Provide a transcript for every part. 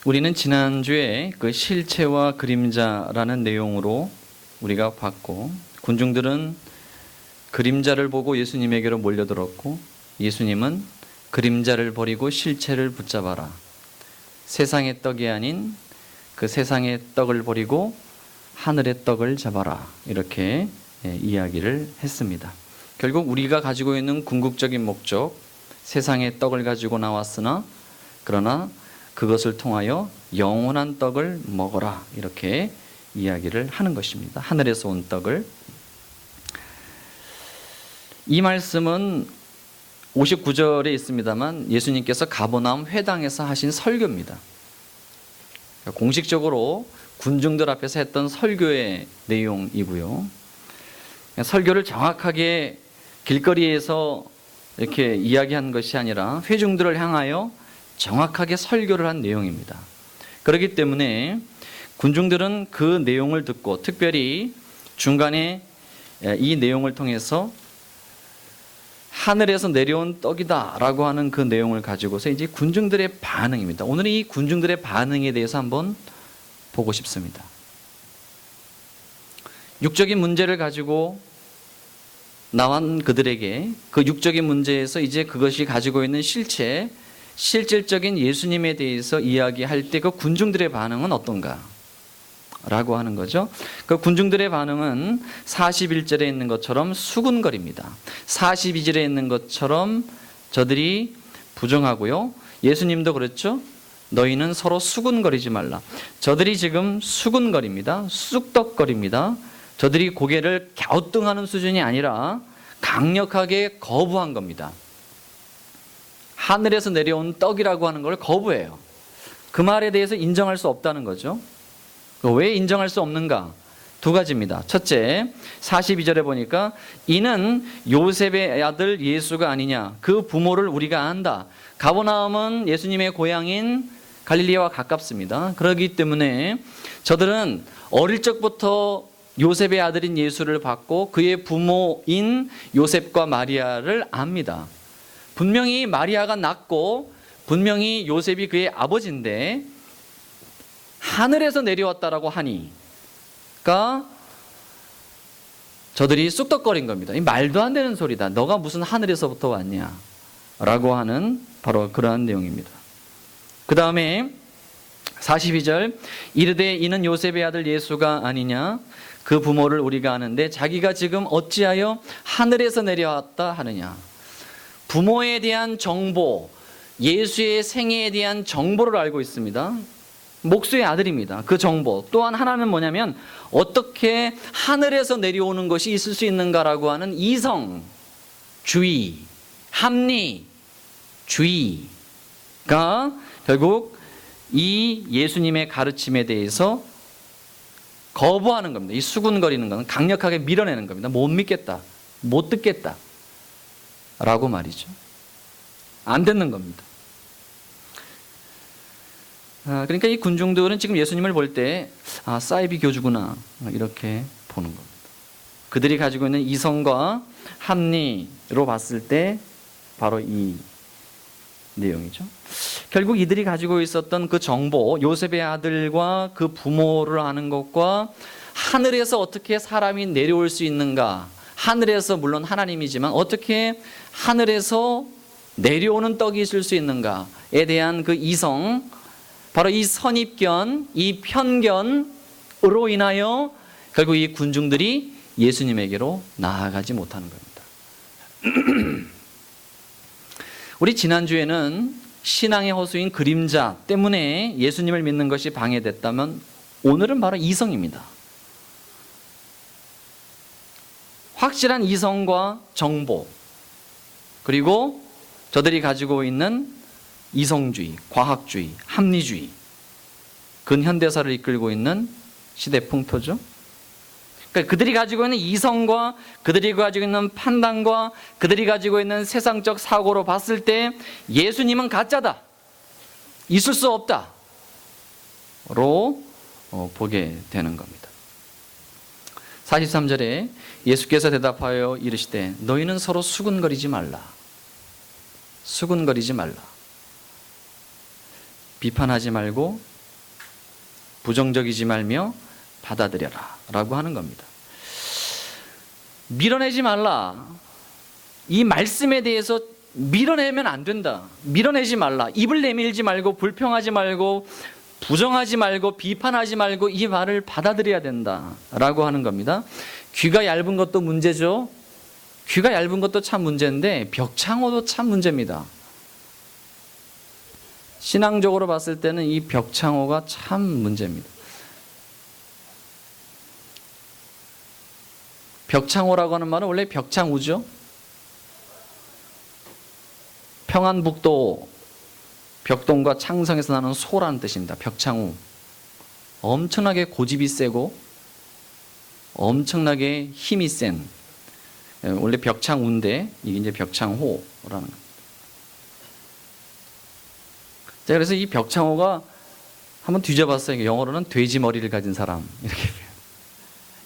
우리는 지난주에 그 실체와 그림자라는 내용으로 우리가 봤고, 군중들은 그림자를 보고 예수님에게로 몰려들었고, 예수님은 그림자를 버리고 실체를 붙잡아라, 세상의 떡이 아닌 그 세상의 떡을 버리고 하늘의 떡을 잡아라, 이렇게 이야기를 했습니다. 결국 우리가 가지고 있는 궁극적인 목적, 세상의 떡을 가지고 나왔으나 그러나 그것을 통하여 영원한 떡을 먹어라, 이렇게 이야기를 하는 것입니다. 하늘에서 온 떡을. 이 말씀은 59절에 있습니다만 예수님께서 가버나움 회당에서 하신 설교입니다. 공식적으로 군중들 앞에서 했던 설교의 내용이고요. 설교를 정확하게 길거리에서 이렇게 이야기한 것이 아니라 회중들을 향하여 정확하게 설교를 한 내용입니다. 그렇기 때문에 군중들은 그 내용을 듣고, 특별히 중간에 이 내용을 통해서 하늘에서 내려온 떡이다 라고 하는 그 내용을 가지고서 이제 군중들의 반응입니다. 오늘은 이 군중들의 반응에 대해서 한번 보고 싶습니다. 육적인 문제를 가지고 나온 그들에게 그 육적인 문제에서 이제 그것이 가지고 있는 실질적인 예수님에 대해서 이야기할 때 그 군중들의 반응은 어떤가 라고 하는 거죠. 그 군중들의 반응은 41절에 있는 것처럼 수군거립니다. 42절에 있는 것처럼 저들이 부정하고요. 예수님도 그랬죠. 너희는 서로 수군거리지 말라. 저들이 지금 수군거립니다. 쑥덕거립니다. 저들이 고개를 갸우뚱하는 수준이 아니라 강력하게 거부한 겁니다. 하늘에서 내려온 떡이라고 하는 걸 거부해요. 그 말에 대해서 인정할 수 없다는 거죠. 왜 인정할 수 없는가? 두 가지입니다. 첫째, 42절에 보니까 이는 요셉의 아들 예수가 아니냐, 그 부모를 우리가 안다. 가버나움은 예수님의 고향인 갈릴리와 가깝습니다. 그렇기 때문에 저들은 어릴 적부터 요셉의 아들인 예수를 받고 그의 부모인 요셉과 마리아를 압니다. 분명히 마리아가 낳고 분명히 요셉이 그의 아버지인데 하늘에서 내려왔다라고 하니까 저들이 쑥덕거린 겁니다. 이 말도 안 되는 소리다. 너가 무슨 하늘에서부터 왔냐 라고 하는 바로 그러한 내용입니다. 그 다음에 42절, 이르되 이는 요셉의 아들 예수가 아니냐, 그 부모를 우리가 아는데 자기가 지금 어찌하여 하늘에서 내려왔다 하느냐. 부모에 대한 정보, 예수의 생애에 대한 정보를 알고 있습니다. 목수의 아들입니다. 그 정보. 또한 하나는 뭐냐면 어떻게 하늘에서 내려오는 것이 있을 수 있는가라고 하는 이성주의, 합리주의가 결국 이 예수님의 가르침에 대해서 거부하는 겁니다. 이 수군거리는 것은 강력하게 밀어내는 겁니다. 못 믿겠다, 못 듣겠다 라고 말이죠. 안 듣는 겁니다. 그러니까 이 군중들은 지금 예수님을 볼 때 사이비 교주구나 이렇게 보는 겁니다. 그들이 가지고 있는 이성과 합리로 봤을 때 바로 이 내용이죠. 결국 이들이 가지고 있었던 그 정보, 요셉의 아들과 그 부모를 아는 것과 하늘에서 어떻게 사람이 내려올 수 있는가, 하늘에서 물론 하나님이지만 어떻게 하늘에서 내려오는 떡이 있을 수 있는가에 대한 그 이성, 바로 이 선입견, 이 편견으로 인하여 결국 이 군중들이 예수님에게로 나아가지 못하는 겁니다. 우리 지난주에는 신앙의 허수인 그림자 때문에 예수님을 믿는 것이 방해됐다면 오늘은 바로 이성입니다. 확실한 이성과 정보, 그리고 저들이 가지고 있는 이성주의, 과학주의, 합리주의, 근현대사를 이끌고 있는 시대 풍토죠. 그러니까 그들이 가지고 있는 이성과 그들이 가지고 있는 판단과 그들이 가지고 있는 세상적 사고로 봤을 때 예수님은 가짜다, 있을 수 없다 로 보게 되는 겁니다. 43절에 예수께서 대답하여 이르시되 너희는 서로 수군거리지 말라. 수군거리지 말라. 비판하지 말고 부정적이지 말며 받아들여라 라고 하는 겁니다. 밀어내지 말라. 이 말씀에 대해서 밀어내면 안 된다. 밀어내지 말라. 입을 내밀지 말고 불평하지 말고 부정하지 말고 비판하지 말고 이 말을 받아들여야 된다 라고 하는 겁니다. 귀가 얇은 것도 문제죠. 귀가 얇은 것도 참 문제인데 벽창호도 참 문제입니다. 신앙적으로 봤을 때는 이 벽창호가 참 문제입니다. 벽창호라고 하는 말은 원래 벽창우죠. 평안북도 벽동과 창성에서 나는 소라는 뜻입니다. 벽창우. 엄청나게 고집이 세고 엄청나게 힘이 센, 원래 벽창우인데 이게 이제 벽창호라는 겁니다. 자, 그래서 이 벽창호가 한번 뒤져봤어요. 영어로는 돼지 머리를 가진 사람, 이렇게.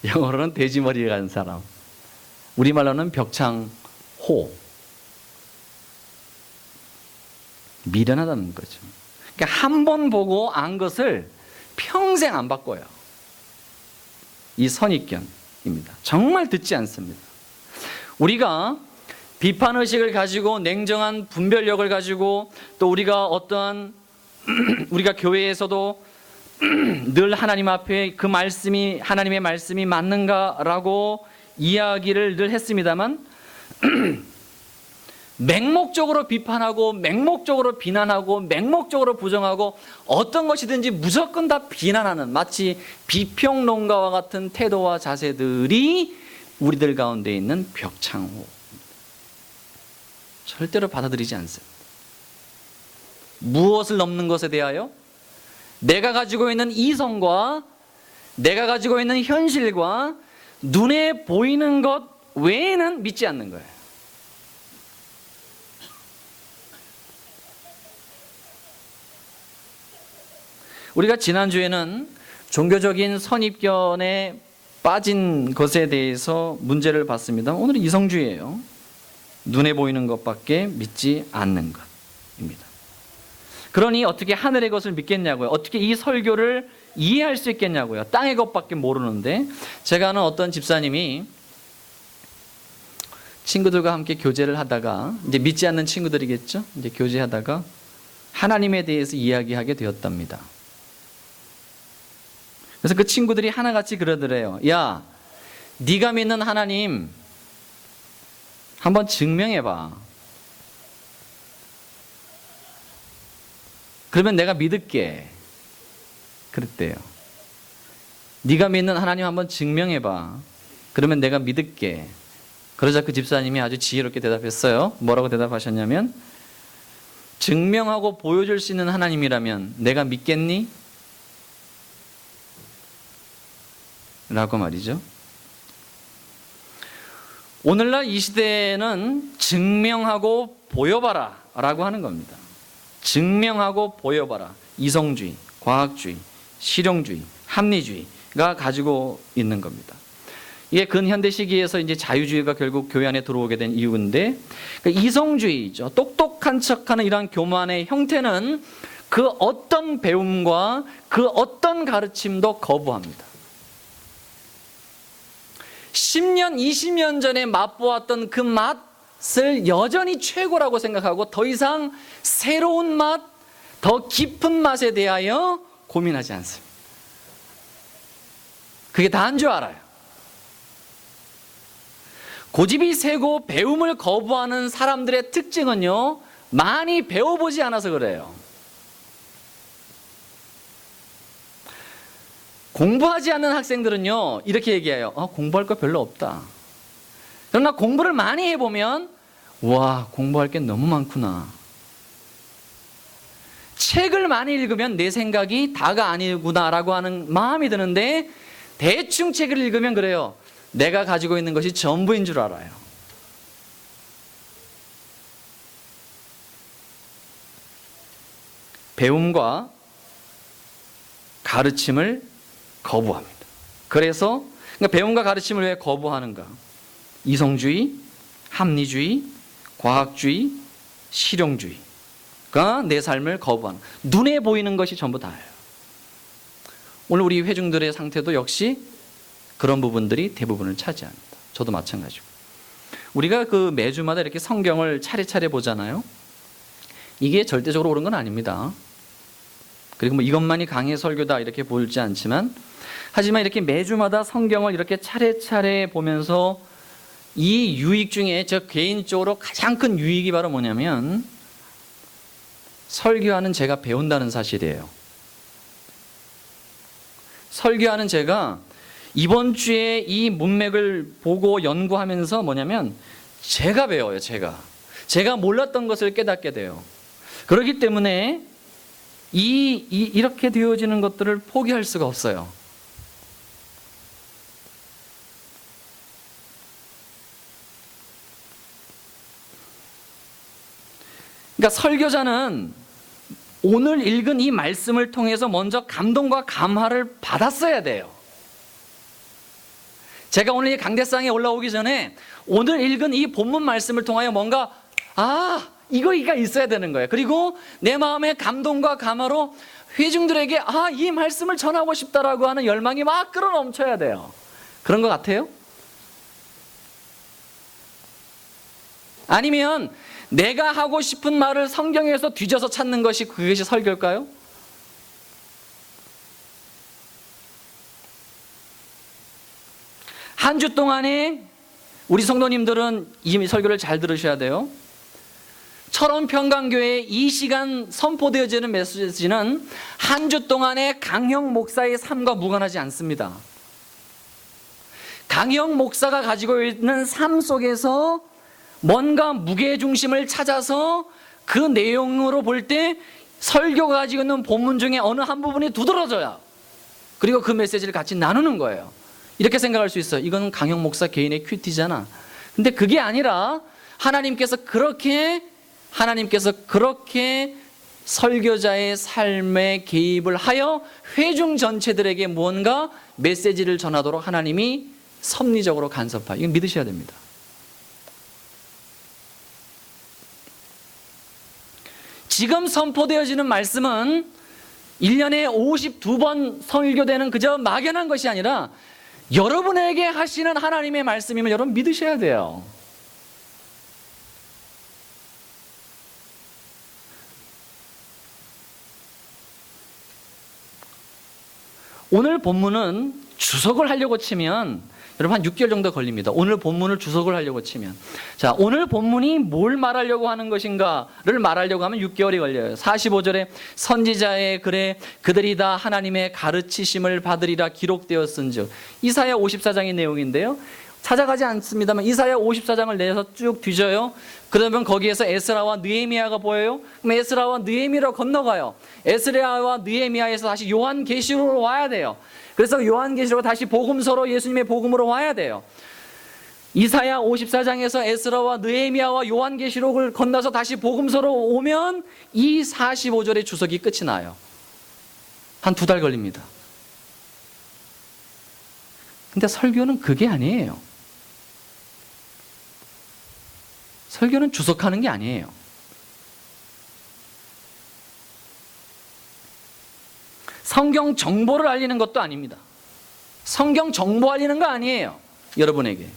영어로는 돼지 머리를 가진 사람. 우리말로는 벽창호. 미련하다는 거죠. 그러니까 한 번 보고 안 것을 평생 안 바꿔요. 이 선입견입니다. 정말 듣지 않습니다. 우리가 비판의식을 가지고 냉정한 분별력을 가지고 또 우리가 어떠한 우리가 교회에서도 늘 하나님 앞에 그 말씀이 하나님의 말씀이 맞는가라고 이야기를 늘 했습니다만 맹목적으로 비판하고 맹목적으로 비난하고 맹목적으로 부정하고 어떤 것이든지 무조건 다 비난하는 마치 비평론가와 같은 태도와 자세들이 우리들 가운데 있는 벽창호. 절대로 받아들이지 않습니다. 무엇을 넘는 것에 대하여? 내가 가지고 있는 이성과 내가 가지고 있는 현실과 눈에 보이는 것 외에는 믿지 않는 거예요. 우리가 지난주에는 종교적인 선입견에 빠진 것에 대해서 문제를 봤습니다. 오늘은 이성주의예요. 눈에 보이는 것밖에 믿지 않는 것입니다. 그러니 어떻게 하늘의 것을 믿겠냐고요. 어떻게 이 설교를 이해할 수 있겠냐고요. 땅의 것밖에 모르는데. 제가 아는 어떤 집사님이 친구들과 함께 교제를 하다가 이제 믿지 않는 친구들이겠죠. 이제 교제하다가 하나님에 대해서 이야기하게 되었답니다. 그래서 그 친구들이 하나같이 그러더래요. 야, 네가 믿는 하나님 한번 증명해봐. 그러면 내가 믿을게. 그랬대요. 네가 믿는 하나님 한번 증명해봐. 그러면 내가 믿을게. 그러자 그 집사님이 아주 지혜롭게 대답했어요. 뭐라고 대답하셨냐면, 증명하고 보여줄 수 있는 하나님이라면 내가 믿겠니? 라고 말이죠. 오늘날 이 시대에는 증명하고 보여봐라 라고 하는 겁니다. 증명하고 보여봐라. 이성주의, 과학주의, 실용주의, 합리주의가 가지고 있는 겁니다. 이게 근현대 시기에서 이제 자유주의가 결국 교회 안에 들어오게 된 이유인데, 그러니까 이성주의죠. 똑똑한 척하는 이러한 교만의 형태는 그 어떤 배움과 그 어떤 가르침도 거부합니다. 10년, 20년 전에 맛보았던 그 맛을 여전히 최고라고 생각하고 더 이상 새로운 맛, 더 깊은 맛에 대하여 고민하지 않습니다. 그게 다인 줄 알아요. 고집이 세고 배움을 거부하는 사람들의 특징은요, 많이 배워보지 않아서 그래요. 공부하지 않는 학생들은요, 이렇게 얘기해요. 공부할 거 별로 없다. 그러나 공부를 많이 해보면, 와, 공부할 게 너무 많구나. 책을 많이 읽으면 내 생각이 다가 아니구나라고 하는 마음이 드는데, 대충 책을 읽으면 그래요. 내가 가지고 있는 것이 전부인 줄 알아요. 배움과 가르침을 거부합니다. 그래서 그러니까 배움과 가르침을 왜 거부하는가? 이성주의, 합리주의, 과학주의, 실용주의가 내 삶을 거부하는, 눈에 보이는 것이 전부 다예요. 오늘 우리 회중들의 상태도 역시 그런 부분들이 대부분을 차지합니다. 저도 마찬가지고. 우리가 그 매주마다 이렇게 성경을 차례차례 보잖아요. 이게 절대적으로 옳은 건 아닙니다. 그리고 뭐 이것만이 강의 설교다 이렇게 보지 않지만, 하지만 이렇게 매주마다 성경을 이렇게 차례차례 보면서 이 유익 중에 저 개인적으로 가장 큰 유익이 바로 뭐냐면, 설교하는 제가 배운다는 사실이에요. 설교하는 제가 이번 주에 이 문맥을 보고 연구하면서 뭐냐면 제가 배워요. 제가 몰랐던 것을 깨닫게 돼요. 그렇기 때문에 이렇게 되어지는 것들을 포기할 수가 없어요. 그러니까 설교자는 오늘 읽은 이 말씀을 통해서 먼저 감동과 감화를 받았어야 돼요. 제가 오늘 이 강대상에 올라오기 전에 오늘 읽은 이 본문 말씀을 통하여 뭔가 이거가 있어야 되는 거예요. 그리고 내 마음의 감동과 감화로 회중들에게 이 말씀을 전하고 싶다라고 하는 열망이 막 끌어넘쳐야 돼요. 그런 것 같아요? 아니면 내가 하고 싶은 말을 성경에서 뒤져서 찾는 것이 그것이 설교일까요? 한 주 동안에 우리 성도님들은 이 설교를 잘 들으셔야 돼요. 철원평강교회에 이 시간 선포되어지는 메시지는 한 주 동안의 강형 목사의 삶과 무관하지 않습니다. 강형 목사가 가지고 있는 삶 속에서 뭔가 무게중심을 찾아서 그 내용으로 볼 때 설교가 가지고 있는 본문 중에 어느 한 부분이 두드러져요. 그리고 그 메시지를 같이 나누는 거예요. 이렇게 생각할 수 있어요. 이거는 강형 목사 개인의 큐티잖아. 근데 그게 아니라 하나님께서 그렇게 설교자의 삶에 개입을 하여 회중 전체들에게 무언가 메시지를 전하도록 하나님이 섭리적으로 간섭하여, 이건 믿으셔야 됩니다. 지금 선포되어지는 말씀은 1년에 52번 설교되는 그저 막연한 것이 아니라 여러분에게 하시는 하나님의 말씀임을 여러분 믿으셔야 돼요. 오늘 본문은 주석을 하려고 치면 여러분 한 6개월 정도 걸립니다. 오늘 본문을 주석을 하려고 치면. 자, 오늘 본문이 뭘 말하려고 하는 것인가를 말하려고 하면 6개월이 걸려요. 45절에 선지자의 글에 그들이 다 하나님의 가르치심을 받으리라 기록되었은즉, 이사야 54장의 내용인데요. 찾아가지 않습니다만 이사야 54장을 내서 쭉 뒤져요. 그러면 거기에서 에스라와 느헤미야가 보여요. 그럼 에스라와 느헤미야로 건너가요. 에스라와 느헤미야에서 다시 요한계시록으로 와야 돼요. 그래서 요한계시록 다시 복음서로 예수님의 복음으로 와야 돼요. 이사야 54장에서 에스라와 느헤미야와 요한계시록을 건너서 다시 복음서로 오면 이 45절의 주석이 끝이 나요. 한 2달 걸립니다. 근데 설교는 그게 아니에요. 설교는 주석하는 게 아니에요. 성경 정보를 알리는 것도 아닙니다. 성경 정보 알리는 거 아니에요. 여러분에게.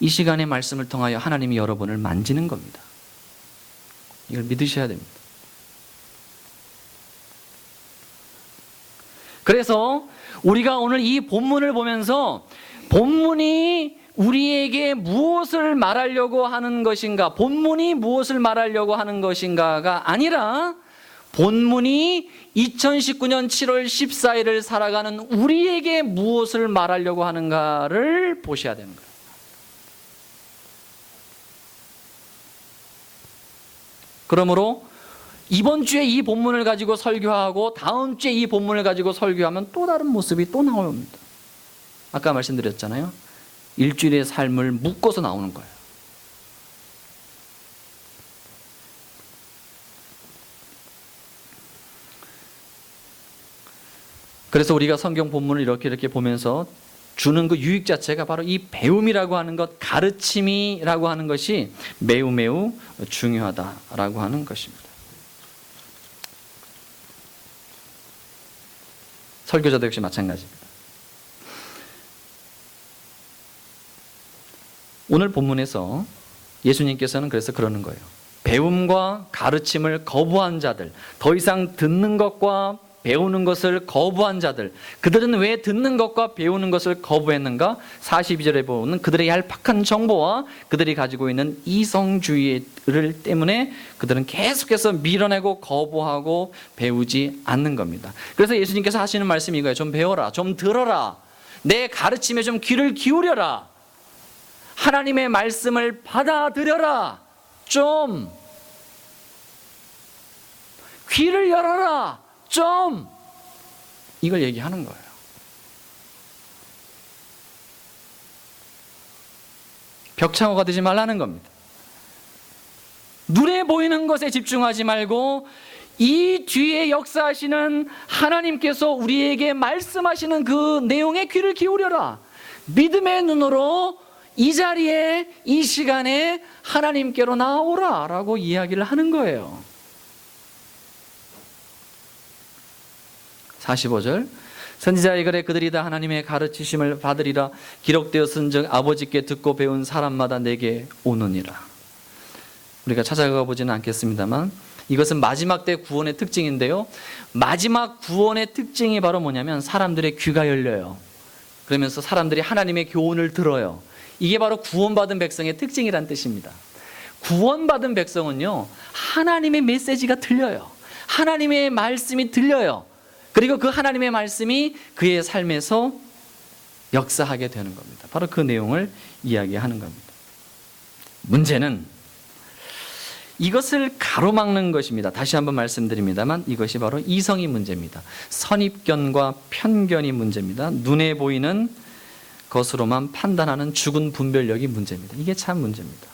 이 시간의 말씀을 통하여 하나님이 여러분을 만지는 겁니다. 이걸 믿으셔야 됩니다. 그래서 우리가 오늘 이 본문을 보면서 본문이 우리에게 무엇을 말하려고 하는 것인가, 본문이 무엇을 말하려고 하는 것인가가 아니라 본문이 2019년 7월 14일을 살아가는 우리에게 무엇을 말하려고 하는가를 보셔야 되는 거예요. 그러므로 이번 주에 이 본문을 가지고 설교하고 다음 주에 이 본문을 가지고 설교하면 또 다른 모습이 또 나옵니다. 아까 말씀드렸잖아요. 일주일의 삶을 묶어서 나오는 거예요. 그래서 우리가 성경 본문을 이렇게 보면서 주는 그 유익 자체가 바로 이 배움이라고 하는 것, 가르침이라고 하는 것이 매우 중요하다라고 하는 것입니다. 설교자도 역시 마찬가지입니다. 오늘 본문에서 예수님께서는 그래서 그러는 거예요. 배움과 가르침을 거부한 자들, 더 이상 듣는 것과 배우는 것을 거부한 자들, 그들은 왜 듣는 것과 배우는 것을 거부했는가? 42절에 보면 그들의 얄팍한 정보와 그들이 가지고 있는 이성주의를 때문에 그들은 계속해서 밀어내고 거부하고 배우지 않는 겁니다. 그래서 예수님께서 하시는 말씀이 이거예요. 좀 배워라, 좀 들어라, 내 가르침에 좀 귀를 기울여라, 하나님의 말씀을 받아들여라, 좀 귀를 열어라, 좀 이걸 얘기하는 거예요. 벽창호가 되지 말라는 겁니다. 눈에 보이는 것에 집중하지 말고 이 뒤에 역사하시는 하나님께서 우리에게 말씀하시는 그 내용에 귀를 기울여라. 믿음의 눈으로 이 자리에 이 시간에 하나님께로 나오라 라고 이야기를 하는 거예요. 45절 선지자의 글에 그들이 다 하나님의 가르치심을 받으리라. 기록되었은즉 아버지께 듣고 배운 사람마다 내게 오느니라. 우리가 찾아가 보지는 않겠습니다만 이것은 마지막 때 구원의 특징인데요, 마지막 구원의 특징이 바로 뭐냐면 사람들의 귀가 열려요. 그러면서 사람들이 하나님의 교훈을 들어요. 이게 바로 구원받은 백성의 특징이란 뜻입니다. 구원받은 백성은요, 하나님의 메시지가 들려요. 하나님의 말씀이 들려요. 그리고 그 하나님의 말씀이 그의 삶에서 역사하게 되는 겁니다. 바로 그 내용을 이야기하는 겁니다. 문제는 이것을 가로막는 것입니다. 다시 한번 말씀드립니다만 이것이 바로 이성이 문제입니다. 선입견과 편견이 문제입니다. 눈에 보이는 것으로만 판단하는 죽은 분별력이 문제입니다. 이게 참 문제입니다.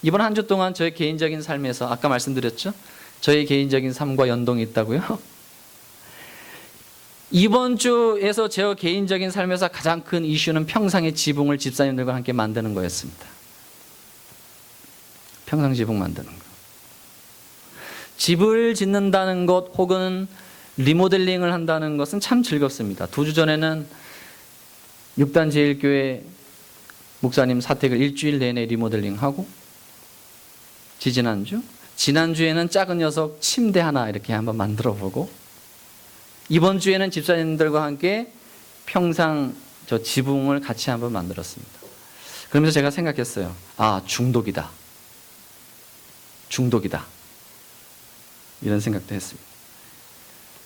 이번 한 주 동안 저의 개인적인 삶에서 아까 말씀드렸죠? 저의 개인적인 삶과 연동이 있다고요? 이번 주에서 제 개인적인 삶에서 가장 큰 이슈는 평상의 지붕을 집사님들과 함께 만드는 거였습니다. 평상 지붕 만드는 거. 집을 짓는다는 것 혹은 리모델링을 한다는 것은 참 즐겁습니다. 2주 전에는 6단 제일교회 목사님 사택을 일주일 내내 리모델링하고, 지난주에는 작은 녀석 침대 하나 이렇게 한번 만들어 보고, 이번 주에는 집사님들과 함께 평상 저 지붕을 같이 한번 만들었습니다. 그러면서 제가 생각했어요. 아, 중독이다. 이런 생각도 했습니다.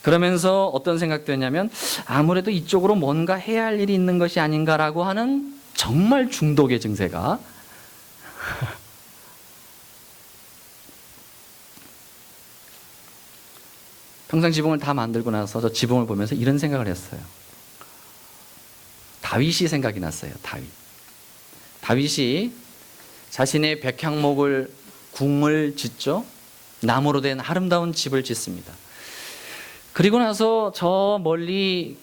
그러면서 어떤 생각도 했냐면 아무래도 이쪽으로 뭔가 해야 할 일이 있는 것이 아닌가라고 하는 정말 중독의 증세가 평상 지붕을 다 만들고 나서 저 지붕을 보면서 이런 생각을 했어요. 다윗이 생각이 났어요. 다윗이 자신의 백향목을 궁을 짓죠. 나무로 된 아름다운 집을 짓습니다. 그리고 나서 저 멀리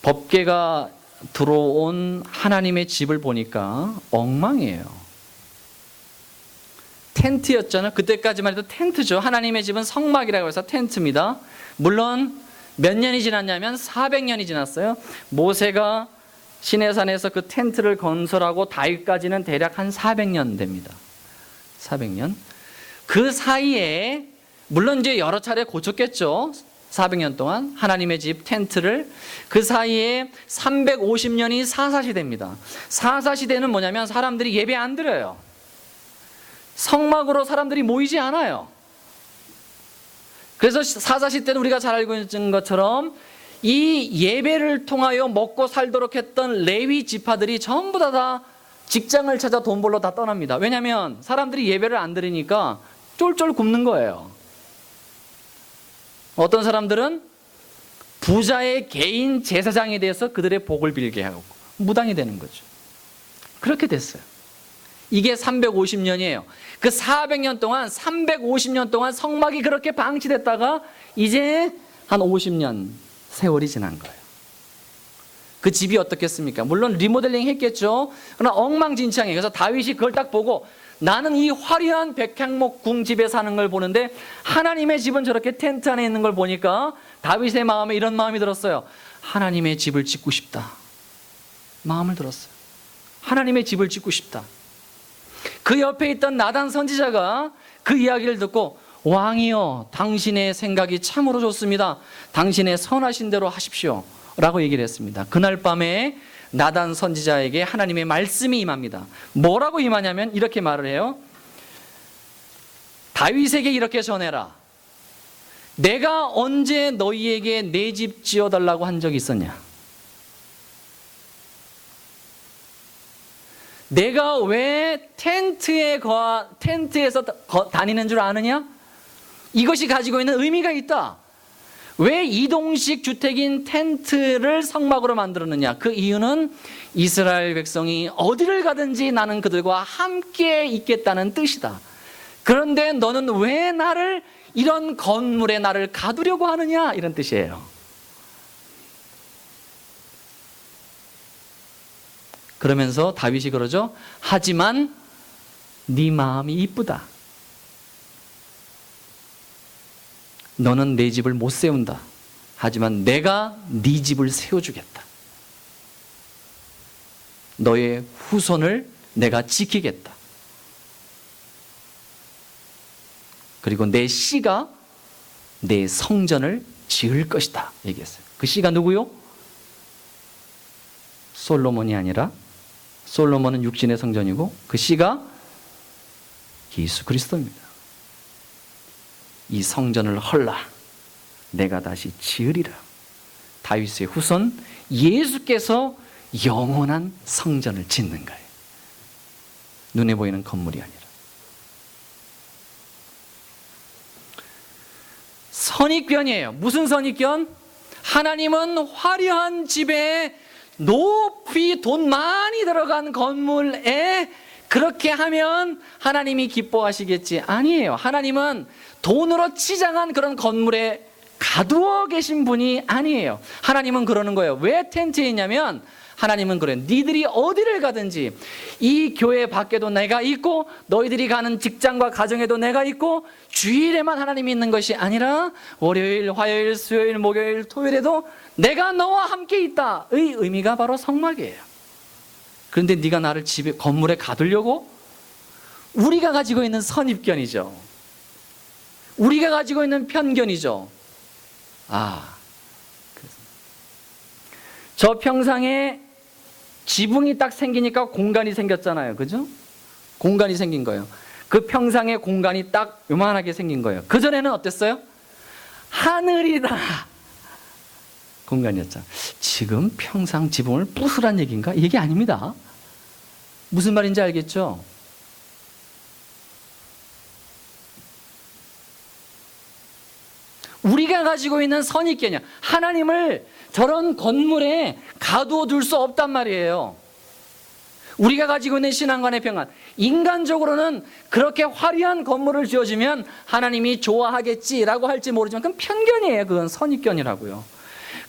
법궤가 들어온 하나님의 집을 보니까 엉망이에요. 텐트였잖아요. 그때까지만 해도 텐트죠. 하나님의 집은 성막이라고 해서 텐트입니다. 물론 몇 년이 지났냐면 400년이 지났어요. 모세가 시내산에서 그 텐트를 건설하고 다윗까지는 대략 한 400년 됩니다. 400년. 그 사이에 물론 이제 여러 차례 고쳤겠죠. 400년 동안 하나님의 집 텐트를. 그 사이에 350년이 사사시대입니다. 사사시대는 뭐냐면 사람들이 예배 안 드려요. 성막으로 사람들이 모이지 않아요. 그래서 사사시대 때는 우리가 잘 알고 있는 것처럼 이 예배를 통하여 먹고 살도록 했던 레위 지파들이 전부 다 직장을 찾아 돈 벌러 다 떠납니다. 왜냐하면 사람들이 예배를 안 드리니까 쫄쫄 굶는 거예요. 어떤 사람들은 부자의 개인 제사장에 대해서 그들의 복을 빌게 하고 무당이 되는 거죠. 그렇게 됐어요. 이게 350년이에요. 그 400년 동안 350년 동안 성막이 그렇게 방치됐다가 이제 한 50년 세월이 지난 거예요. 그 집이 어떻겠습니까? 물론 리모델링 했겠죠. 그러나 엉망진창이에요. 그래서 다윗이 그걸 딱 보고 나는 이 화려한 백향목 궁집에 사는 걸 보는데 하나님의 집은 저렇게 텐트 안에 있는 걸 보니까 다윗의 마음에 이런 마음이 들었어요. 하나님의 집을 짓고 싶다. 마음을 들었어요. 하나님의 집을 짓고 싶다. 그 옆에 있던 나단 선지자가 그 이야기를 듣고 왕이여, 당신의 생각이 참으로 좋습니다. 당신의 선하신 대로 하십시오 라고 얘기를 했습니다. 그날 밤에 나단 선지자에게 하나님의 말씀이 임합니다. 뭐라고 임하냐면 이렇게 말을 해요. 다윗에게 이렇게 전해라. 내가 언제 너희에게 내 집 지어달라고 한 적이 있었냐? 내가 왜 텐트에서 다니는 줄 아느냐? 이것이 가지고 있는 의미가 있다. 왜 이동식 주택인 텐트를 성막으로 만들었느냐? 그 이유는 이스라엘 백성이 어디를 가든지 나는 그들과 함께 있겠다는 뜻이다. 그런데 너는 왜 나를 이런 건물에 나를 가두려고 하느냐? 이런 뜻이에요. 그러면서 다윗이 그러죠. 하지만 네 마음이 이쁘다. 너는 내 집을 못 세운다. 하지만 내가 네 집을 세워주겠다. 너의 후손을 내가 지키겠다. 그리고 내 씨가 내 성전을 지을 것이다 얘기했어요. 그 씨가 누구요? 솔로몬이 아니라, 솔로몬은 육신의 성전이고 그 씨가 예수 그리스도입니다. 이 성전을 헐라 내가 다시 지으리라. 다윗의 후손 예수께서 영원한 성전을 짓는 거예요. 눈에 보이는 건물이 아니라. 선입견이에요. 무슨 선입견? 하나님은 화려한 집에 높이 돈 많이 들어간 건물에 그렇게 하면 하나님이 기뻐하시겠지. 아니에요. 하나님은 돈으로 치장한 그런 건물에 가두어 계신 분이 아니에요. 하나님은 그러는 거예요. 왜 텐트에 있냐면 하나님은 그래요. 니들이 어디를 가든지 이 교회 밖에도 내가 있고 너희들이 가는 직장과 가정에도 내가 있고 주일에만 하나님이 있는 것이 아니라 월요일, 화요일, 수요일, 목요일, 토요일에도 내가 너와 함께 있다의 의미가 바로 성막이에요. 그런데 네가 나를 집에 건물에 가두려고? 우리가 가지고 있는 선입견이죠. 우리가 가지고 있는 편견이죠. 저 평상에 지붕이 딱 생기니까 공간이 생겼잖아요. 그죠? 공간이 생긴 거예요. 그 평상에 공간이 딱 요만하게 생긴 거예요. 그전에는 어땠어요? 하늘이다 공간이었죠. 지금 평상 지붕을 부수란 얘기인가? 이 얘기 아닙니다. 무슨 말인지 알겠죠? 우리가 가지고 있는 선입견이야. 하나님을 저런 건물에 가두어 둘 수 없단 말이에요. 우리가 가지고 있는 신앙관의 평안. 인간적으로는 그렇게 화려한 건물을 지어주면 하나님이 좋아하겠지라고 할지 모르지만 그건 편견이에요. 그건 선입견이라고요.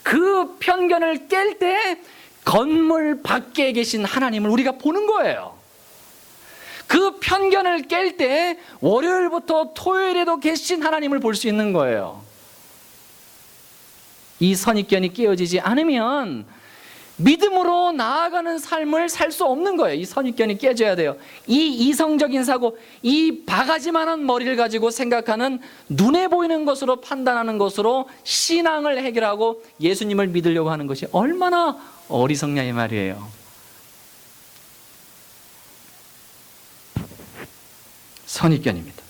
그 편견을 깰 때 건물 밖에 계신 하나님을 우리가 보는 거예요. 그 편견을 깰 때 월요일부터 토요일에도 계신 하나님을 볼 수 있는 거예요. 이 선입견이 깨어지지 않으면 믿음으로 나아가는 삶을 살 수 없는 거예요. 이 선입견이 깨져야 돼요. 이 이성적인 사고, 이 바가지만한 머리를 가지고 생각하는 눈에 보이는 것으로 판단하는 것으로 신앙을 해결하고 예수님을 믿으려고 하는 것이 얼마나 어리석냐 이 말이에요. 선입견입니다.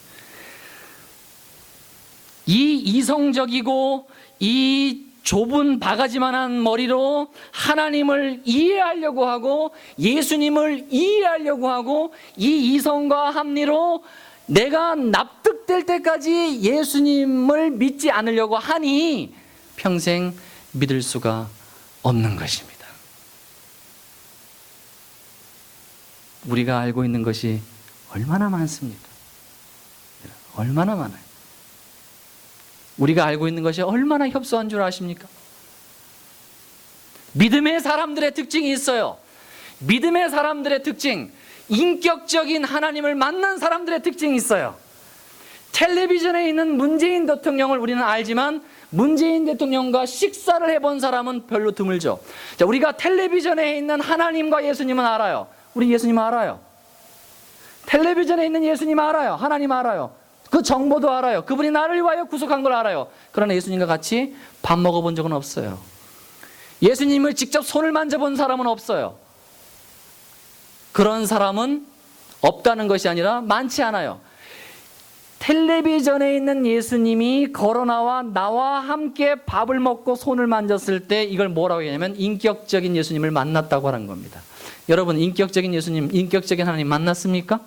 이 이성적이고 이 좁은 바가지만한 머리로 하나님을 이해하려고 하고 예수님을 이해하려고 하고 이 이성과 합리로 내가 납득될 때까지 예수님을 믿지 않으려고 하니 평생 믿을 수가 없는 것입니다. 우리가 알고 있는 것이 얼마나 많습니까? 얼마나 많아요. 우리가 알고 있는 것이 얼마나 협소한 줄 아십니까? 믿음의 사람들의 특징이 있어요. 믿음의 사람들의 특징, 인격적인 하나님을 만난 사람들의 특징이 있어요. 텔레비전에 있는 문재인 대통령을 우리는 알지만 문재인 대통령과 식사를 해본 사람은 별로 드물죠. 자, 우리가 텔레비전에 있는 하나님과 예수님은 알아요. 우리 예수님 알아요. 텔레비전에 있는 예수님 알아요. 하나님 알아요. 그 정보도 알아요. 그분이 나를 위하여 구속한 걸 알아요. 그러나 예수님과 같이 밥 먹어본 적은 없어요. 예수님을 직접 손을 만져본 사람은 없어요. 그런 사람은 없다는 것이 아니라 많지 않아요. 텔레비전에 있는 예수님이 걸어나와 나와 함께 밥을 먹고 손을 만졌을 때 이걸 뭐라고 하냐면 인격적인 예수님을 만났다고 하는 겁니다. 여러분, 인격적인 예수님, 인격적인 하나님 만났습니까?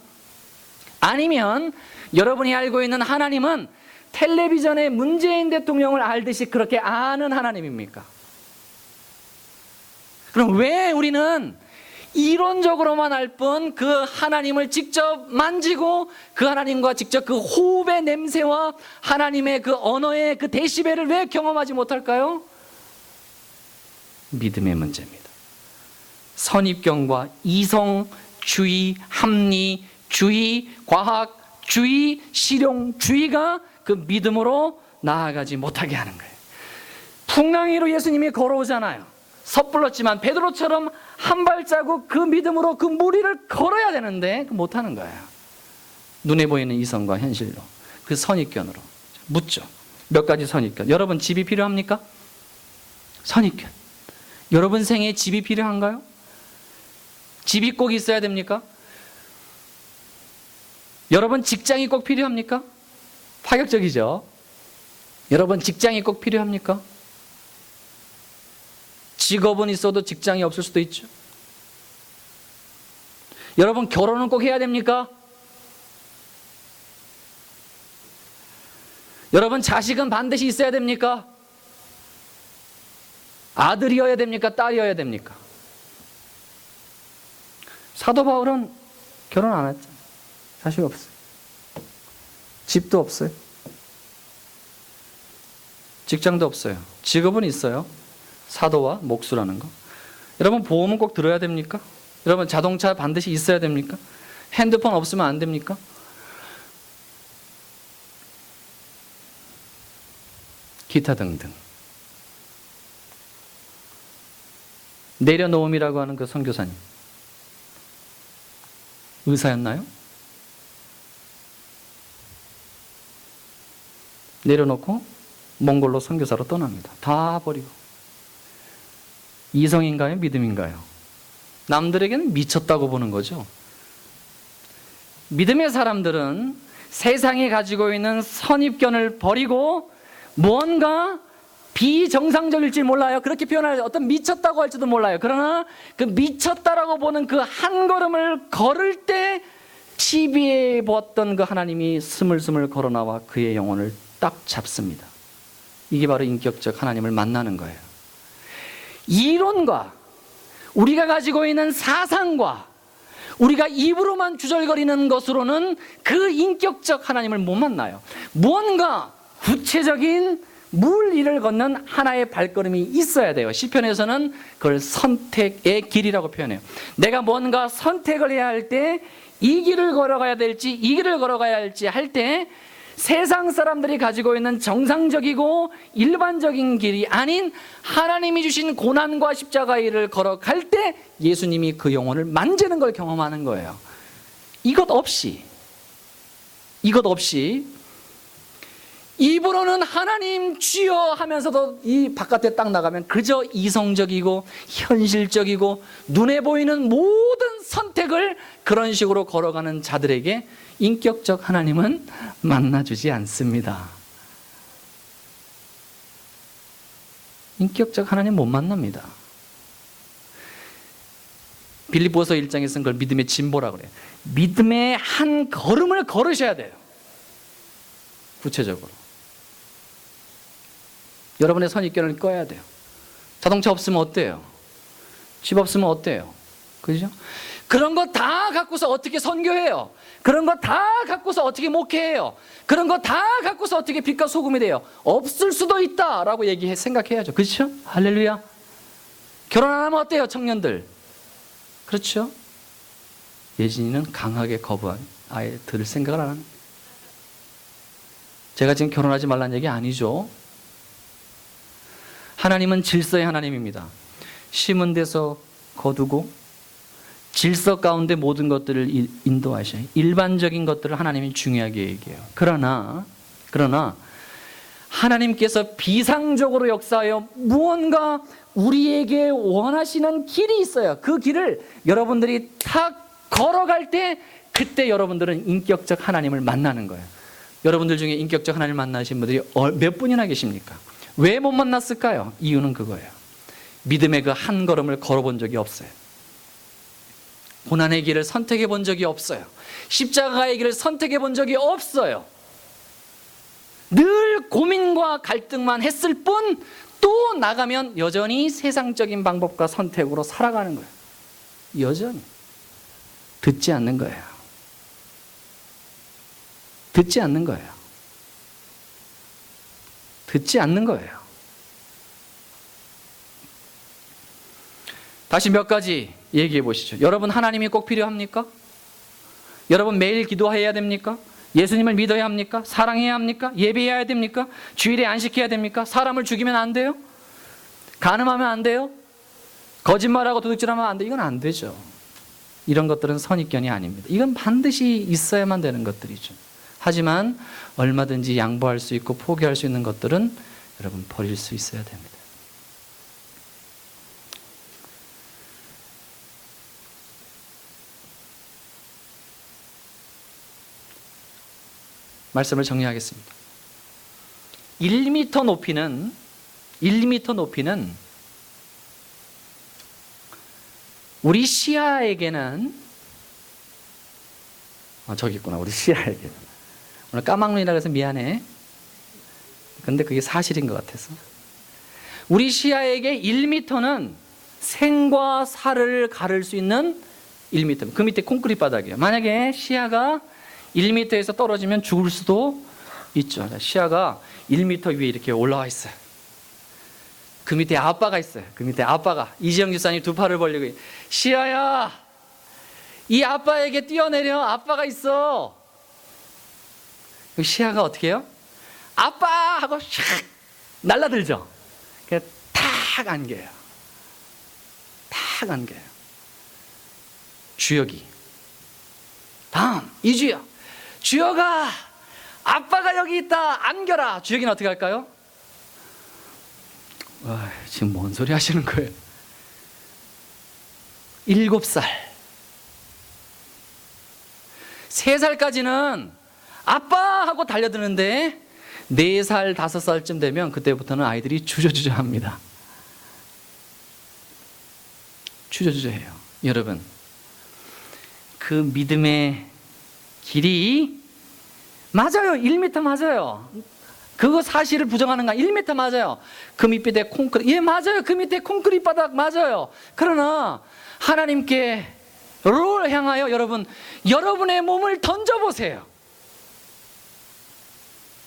아니면 여러분이 알고 있는 하나님은 텔레비전에 문재인 대통령을 알듯이 그렇게 아는 하나님입니까? 그럼 왜 우리는 이론적으로만 알 뿐 그 하나님을 직접 만지고 그 하나님과 직접 그 호흡의 냄새와 하나님의 그 언어의 그 데시벨을 왜 경험하지 못할까요? 믿음의 문제입니다. 선입견과 이성주의, 합리주의, 과학주의, 실용주의가 그 믿음으로 나아가지 못하게 하는 거예요. 풍랑위로 예수님이 걸어오잖아요. 섣불렀지만 베드로처럼 한 발자국 그 믿음으로 그 물 위를 걸어야 되는데 못하는 거예요. 눈에 보이는 이성과 현실로, 그 선입견으로 묻죠. 몇 가지 선입견. 여러분, 집이 필요합니까? 선입견. 여러분 생에 집이 필요한가요? 집이 꼭 있어야 됩니까? 여러분, 직장이 꼭 필요합니까? 파격적이죠. 여러분, 직장이 꼭 필요합니까? 직업은 있어도 직장이 없을 수도 있죠. 여러분, 결혼은 꼭 해야 됩니까? 여러분, 자식은 반드시 있어야 됩니까? 아들이어야 됩니까? 딸이어야 됩니까? 사도 바울은 결혼 안 했잖아요. 자식 없어요. 집도 없어요. 직장도 없어요. 직업은 있어요. 사도와 목수라는 거. 여러분, 보험은 꼭 들어야 됩니까? 여러분, 자동차 반드시 있어야 됩니까? 핸드폰 없으면 안 됩니까? 기타 등등. 내려놓음이라고 하는 그 선교사님, 의사였나요? 내려놓고 몽골로 선교사로 떠납니다. 다 버리고. 이성인가요? 믿음인가요? 남들에게는 미쳤다고 보는 거죠. 믿음의 사람들은 세상에 가지고 있는 선입견을 버리고 뭔가 비정상적일지 몰라요. 그렇게 표현할 어떤 미쳤다고 할지도 몰라요. 그러나 그 미쳤다라고 보는 그 한 걸음을 걸을 때 TV에 보았던 그 하나님이 스물스물 걸어나와 그의 영혼을 딱 잡습니다. 이게 바로 인격적 하나님을 만나는 거예요. 이론과 우리가 가지고 있는 사상과 우리가 입으로만 주절거리는 것으로는 그 인격적 하나님을 못 만나요. 무언가 구체적인 물 위를 걷는 하나의 발걸음이 있어야 돼요. 시편에서는 그걸 선택의 길이라고 표현해요. 내가 뭔가 선택을 해야 할 때 이 길을 걸어가야 될지 이 길을 걸어가야 할지 할 때 세상 사람들이 가지고 있는 정상적이고 일반적인 길이 아닌 하나님이 주신 고난과 십자가의 길을 걸어갈 때 예수님이 그 영혼을 만지는 걸 경험하는 거예요. 이것 없이 입으로는 하나님 주여 하면서도 이 바깥에 딱 나가면 그저 이성적이고 현실적이고 눈에 보이는 모든 선택을 그런 식으로 걸어가는 자들에게 인격적 하나님은 만나주지 않습니다. 인격적 하나님 못 만납니다. 빌립보서 1장에서는 그걸 믿음의 진보라고 그래요. 믿음의 한 걸음을 걸으셔야 돼요. 구체적으로. 여러분의 선입견을 꺼야 돼요. 자동차 없으면 어때요? 집 없으면 어때요? 그죠? 그런 거 다 갖고서 어떻게 선교해요? 그런 거 다 갖고서 어떻게 목회해요? 그런 거 다 갖고서 어떻게 빛과 소금이 돼요? 없을 수도 있다라고 생각해야죠. 그렇죠? 할렐루야. 결혼 안 하면 어때요, 청년들? 그렇죠? 예진이는 강하게 거부한, 아예 들을 생각을 안 합니다. 제가 지금 결혼하지 말라는 얘기 아니죠. 하나님은 질서의 하나님입니다. 심은 데서 거두고 질서 가운데 모든 것들을 인도하셔요. 일반적인 것들을 하나님이 중요하게 얘기해요. 그러나 하나님께서 비상적으로 역사하여 무언가 우리에게 원하시는 길이 있어요. 그 길을 여러분들이 탁 걸어갈 때 그때 여러분들은 인격적 하나님을 만나는 거예요. 여러분들 중에 인격적 하나님을 만나신 분들이 몇 분이나 계십니까? 왜 못 만났을까요? 이유는 그거예요. 믿음의 그 한 걸음을 걸어본 적이 없어요. 고난의 길을 선택해 본 적이 없어요. 십자가의 길을 선택해 본 적이 없어요. 늘 고민과 갈등만 했을 뿐 또 나가면 여전히 세상적인 방법과 선택으로 살아가는 거예요. 여전히 듣지 않는 거예요. 듣지 않는 거예요. 듣지 않는 거예요. 다시 몇 가지 얘기해 보시죠. 여러분, 하나님이 꼭 필요합니까? 여러분, 매일 기도해야 됩니까? 예수님을 믿어야 합니까? 사랑해야 합니까? 예배해야 됩니까? 주일에 안식해야 됩니까? 사람을 죽이면 안 돼요? 간음하면 안 돼요? 거짓말하고 도둑질하면 안 돼요? 이건 안 되죠. 이런 것들은 선입견이 아닙니다. 이건 반드시 있어야만 되는 것들이죠. 하지만 얼마든지 양보할 수 있고 포기할 수 있는 것들은 여러분 버릴 수 있어야 됩니다. 말씀을 정리하겠습니다. 1m 높이는 우리 시야에게는 저기 있구나. 우리 시야에게는 오늘 까막눈이라 해서 미안해. 근데 그게 사실인 것 같아서. 우리 시야에게 1m는 생과 사를 가를 수 있는 1m. 그 밑에 콘크리트 바닥이에요. 만약에 시야가 1m에서 떨어지면 죽을 수도 있죠. 시야가 1m 위에 이렇게 올라와 있어요. 그 밑에 아빠가 있어요. 그 밑에 아빠가. 이지영 집사님 두 팔을 벌리고, 시야야, 이 아빠에게 뛰어내려. 아빠가 있어. 시야가 어떻게 해요? 아빠! 하고 샥 날라들죠. 그냥 탁 안겨요. 탁 안겨요. 주역이. 다음, 이주역. 주역아, 아빠가 여기 있다. 안겨라. 주역이는 어떻게 할까요? 와, 지금 뭔 소리 하시는 거예요? 7살. 3살까지는 아빠! 하고 달려드는데 4살, 5살쯤 되면 그때부터는 아이들이 주저주저 합니다. 주저주저 해요. 여러분, 그 믿음의 길이 맞아요. 1m 맞아요. 그거 사실을 부정하는 거 1m 맞아요. 그 밑에 콘크리트, 예, 맞아요. 그 밑에 콘크리트 바닥 맞아요. 그러나 하나님께를 향하여 여러분, 여러분의 몸을 던져보세요.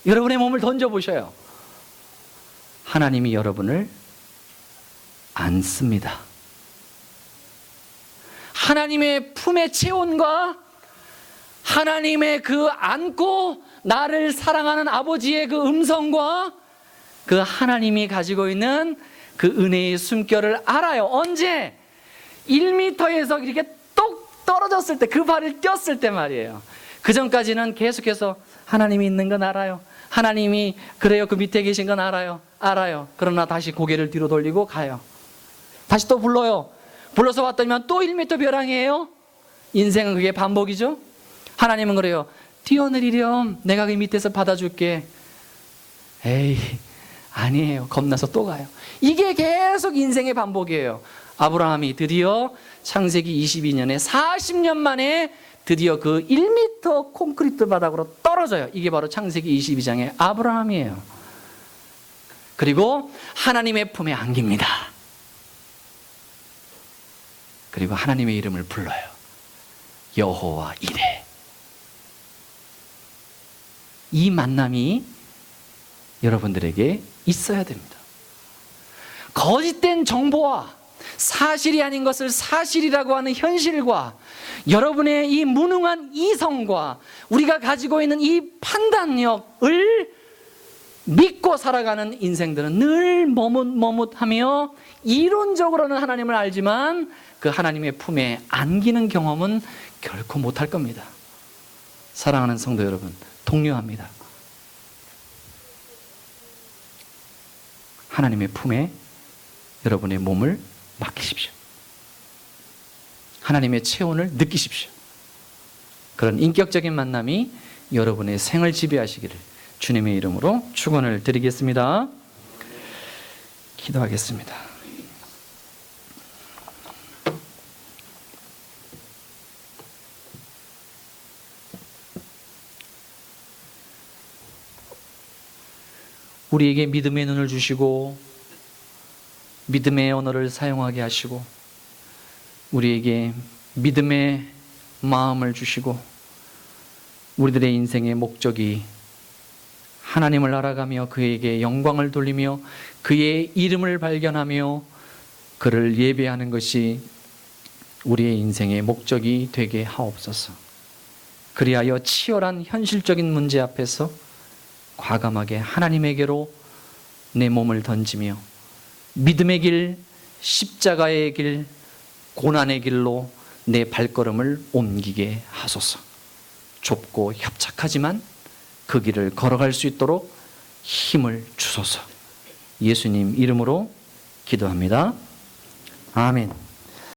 여러분의 몸을 던져보셔요. 하나님이 여러분을 안습니다. 하나님의 품의 체온과 하나님의 그 안고 나를 사랑하는 아버지의 그 음성과 그 하나님이 가지고 있는 그 은혜의 숨결을 알아요. 언제? 1m에서 이렇게 똑 떨어졌을 때, 그 발을 띄었을 때 말이에요. 그 전까지는 계속해서 하나님이 있는 건 알아요. 하나님이 그래요. 그 밑에 계신 건 알아요. 알아요. 그러나 다시 고개를 뒤로 돌리고 가요. 다시 또 불러요. 불러서 왔더니만 또 1m 벼랑이에요. 인생은 그게 반복이죠. 하나님은 그래요. 뛰어내리렴. 내가 그 밑에서 받아줄게. 에이, 아니에요. 겁나서 또 가요. 이게 계속 인생의 반복이에요. 아브라함이 드디어 창세기 22년에 40년 만에 드디어 그 1m 콘크리트 바닥으로 떨어져요. 이게 바로 창세기 22장의 아브라함이에요. 그리고 하나님의 품에 안깁니다. 그리고 하나님의 이름을 불러요. 여호와 이레. 이 만남이 여러분들에게 있어야 됩니다. 거짓된 정보와 사실이 아닌 것을 사실이라고 하는 현실과 여러분의 이 무능한 이성과 우리가 가지고 있는 이 판단력을 믿고 살아가는 인생들은 늘 머뭇머뭇하며 이론적으로는 하나님을 알지만 그 하나님의 품에 안기는 경험은 결코 못할 겁니다. 사랑하는 성도 여러분, 독려합니다. 하나님의 품에 여러분의 몸을 맡기십시오. 하나님의 체온을 느끼십시오. 그런 인격적인 만남이 여러분의 생을 지배하시기를 주님의 이름으로 축원을 드리겠습니다. 기도하겠습니다. 우리에게 믿음의 눈을 주시고 믿음의 언어를 사용하게 하시고 우리에게 믿음의 마음을 주시고 우리들의 인생의 목적이 하나님을 알아가며 그에게 영광을 돌리며 그의 이름을 발견하며 그를 예배하는 것이 우리의 인생의 목적이 되게 하옵소서. 그리하여 치열한 현실적인 문제 앞에서 과감하게 하나님에게로 내 몸을 던지며 믿음의 길, 십자가의 길, 고난의 길로 내 발걸음을 옮기게 하소서. 좁고 협착하지만 그 길을 걸어갈 수 있도록 힘을 주소서. 예수님 이름으로 기도합니다. 아멘.